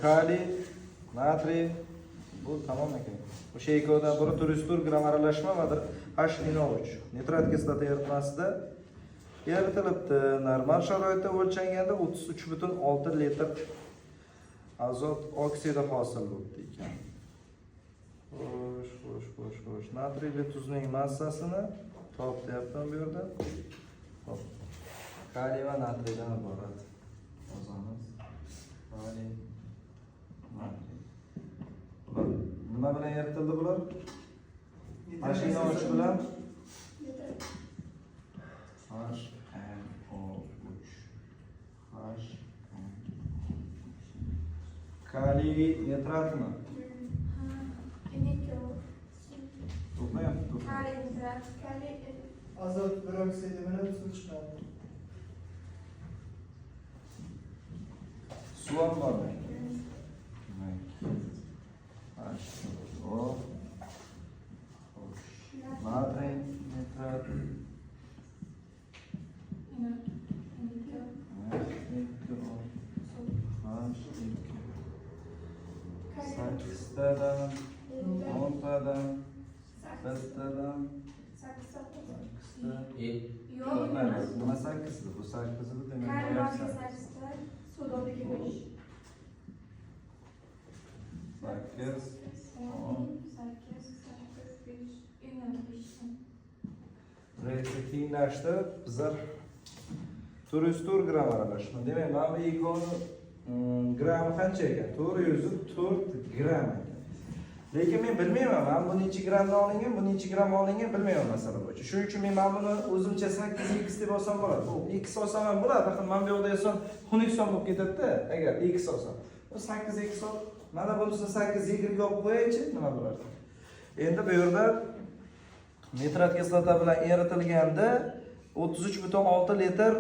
kaliy, natriy, bu tamam ekan. O'sha ikkovidan biri 404 gram aralashma va HNO3. Nitrat kislota eritmasida eritilibdi. Normal sharoitda o'lchanganda 33,6 litr azot oksidi hosil bo'ldi ekan. Xo'sh. Natriy va tuzning massasini topyapman bu yerda. Hop. Kaliy va natriydan iborat. Yozamiz. Kaliy, natriy. Bular nima bilan eritildi bular? HNO3 bilan kaliy nitratmi? To'g'rimi? Kaliy nitrat, kaliy azot peroksidi bilan suv chiqadi. Suv ham bormi? Natriy nitrat. Sakkiztadan, o'ntadan, bittadan, sakkizta. Nima sakkizda? Bu sakkizda demak kaliy sakkizta, sodadagi 5. Sakkiz, o'n. 5. Retseptinglashdi. Bizlar 404 gram aralashma. Demak, mana bu ikkovini grami qancha ekan? 404 gram ekan. Lekin men bilmayman, men bu necha gramdan olingan, bu necha gram olingan bilmayman masala bo'yicha. Shuning uchun men mana buni o'zimcha 8x deb olsam bo'ladi. Bu x olsam ham bo'ladi, faqat men bu yoqda esa xunukson bo'lib ketadi-da, agar x olsam. Bu 8x ol. Mana bunisini 8 y olib qo'yaychi, nima bo'ladi? Endi bu yerda nitrat kislota bilan eritilganda 33,6 litr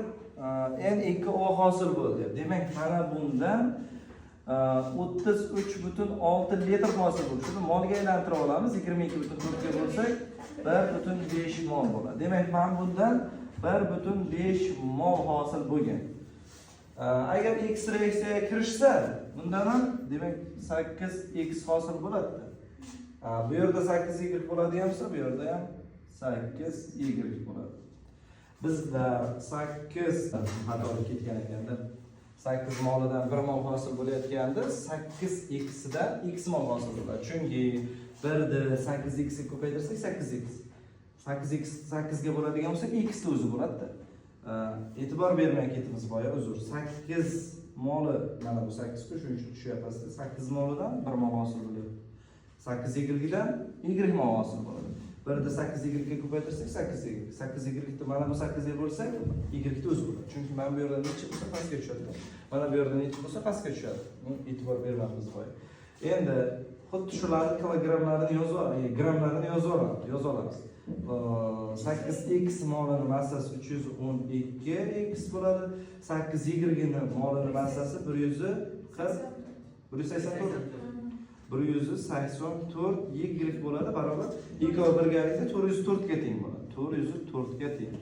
N2O hosil bo'ldi. Demak, mana bundan 33,6 litr hosil bo'ldi. Shuni molga aylantirib olamiz. 22,4 ga bo'lsak 1,5 mol bo'ladi. Demak, mana bundan 1,5 mol hosil bo'lgan. Agar x reaksiyaga kirishsa, bundan ham demak 8x hosil bo'ladi. Bu yerda 8y bo'ladigan bo'lsa, bu yerda ham 8y bo'ladi. Bizlar 8 xatolik ketgan ekanda 8 molidan 1 mol hosil bo'layotganda 8x dan x mol hosil bo'ladi. Chunki 1 ni 8x ga ko'paytirsak 8x. 8x 8 ga bo'ladigan bo'lsa x ni o'zi bo'ladi-da. E'tibor bermay ketimiz boya, uzr. 8 moli mana bu 8 ku, shuning uchun tushyapsiz. 8 molidan 1 mol hosil bo'ladi. 8 y-dan y mol hosil bo'ladi. 1 ni 8 y ga ko'paytirsak 8 y. 8 y ni mana bu 8 y bo'lsak, y ni o'zi bo'ladi. Chunki mana bu yerda necha bo'lsa pastga tushadi. Mana bu yerda necha bo'lsa pastga tushadi. E'tibor bermaymiz boya. Endi xuddi shularni kilogramlarini gramlarini yoza olamiz. 8x molini massasi 312x bo'ladi. 8y ni molini massasi 184 y bo'ladi, barobar ikkovi birgalikda 404 ga teng bo'ladi. 404 ga teng.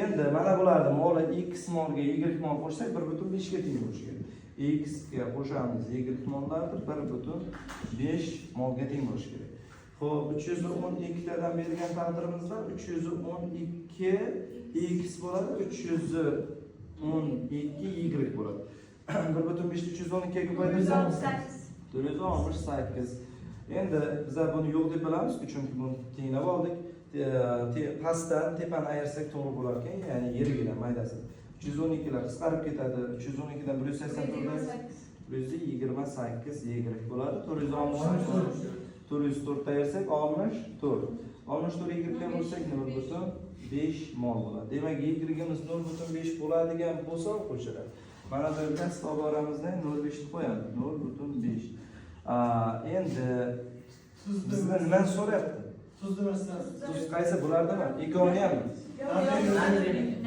Endi mana bularni moli x molga y mol qo'shsak 1,5 ga teng bo'lishi kerak. X ga qo'shamiz y mollardir, 1,5 molga teng bo'lishi kerak. Xo'p, 312 tadan bergan taqdirimizda 312x bo'ladi, 312y bo'ladi. 1,5 312 ga ko'paytirsak 468. Endi bizlar buni yo'q deb bilamiz, chunki buni tenglab oldik. Pastdan tepani ayirsak to'g'ri bo'lar ekan, ya'ni yergidan maydasi. 312 lar qisqarib ketadi. 312 dan 184 y bo'ladi. 404 ta ayirsak 64. 64 y ga bo'lsak 0,5 mol bo'ladi. Demak, y-imiz 0,5 bo'ladigan bo'lsa, qo'shiladi. Mana bu yerdan hisoblarimizdan 0,5 ni qo'yamiz. 0,5. Endi bizdan nima so'rayapti? Tuzni masalan. Tuz qaysi bulardami? Ikkovini ham.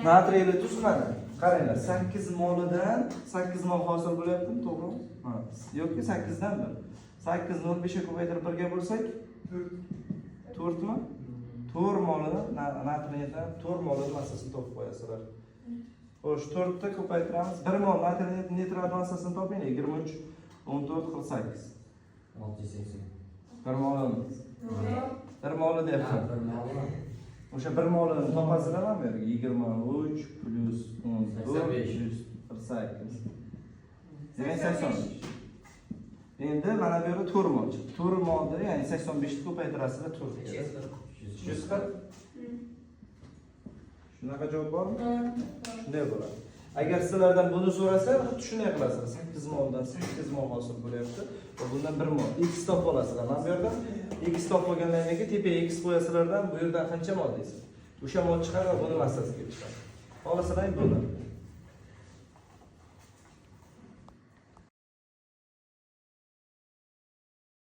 Natriyli tuz mana. Qaranglar, 8 molidan 8 mol hosil bo'lyaptimi, to'g'rimi? Ha. Yoki 8 dan 1. 8 ni 0,5 ga ko'paytirib 1 ga bo'lsak 4 mi? 4 molini natriydan 4 molini massasini topib qo'yasizlar. Xo'sh, 4 ta ko'paytiramiz. 1 mol nitrat massasini toping, 23 14.48. 680. Bir molini. Bir moli deyapman. Bir moli. O'sha bir molini topasizlar ham bu yerga 23 plus 14 plus 48. Demak 85. Endi mana bu yerda 4 mol chiqdi. 4 molni, ya'ni 85 ni ko'paytirasizlar 4 ga. 140. Shunaqa javob bormi? Shunday bo'ladi. Agar sizlardan buni so'rasa, xuddi shunday qilasizlar. 8 moldan 8 mol hosil bo'lyapti va bundan 1 mol x topib olasizlar. Mana bu yerdan x topib olgandan keyin tepaga x qo'yasizlardan bu yerdan qancha mol deysiz. O'sha mol chiqadi va buni massasiga chiqadi. Xohlasalar buni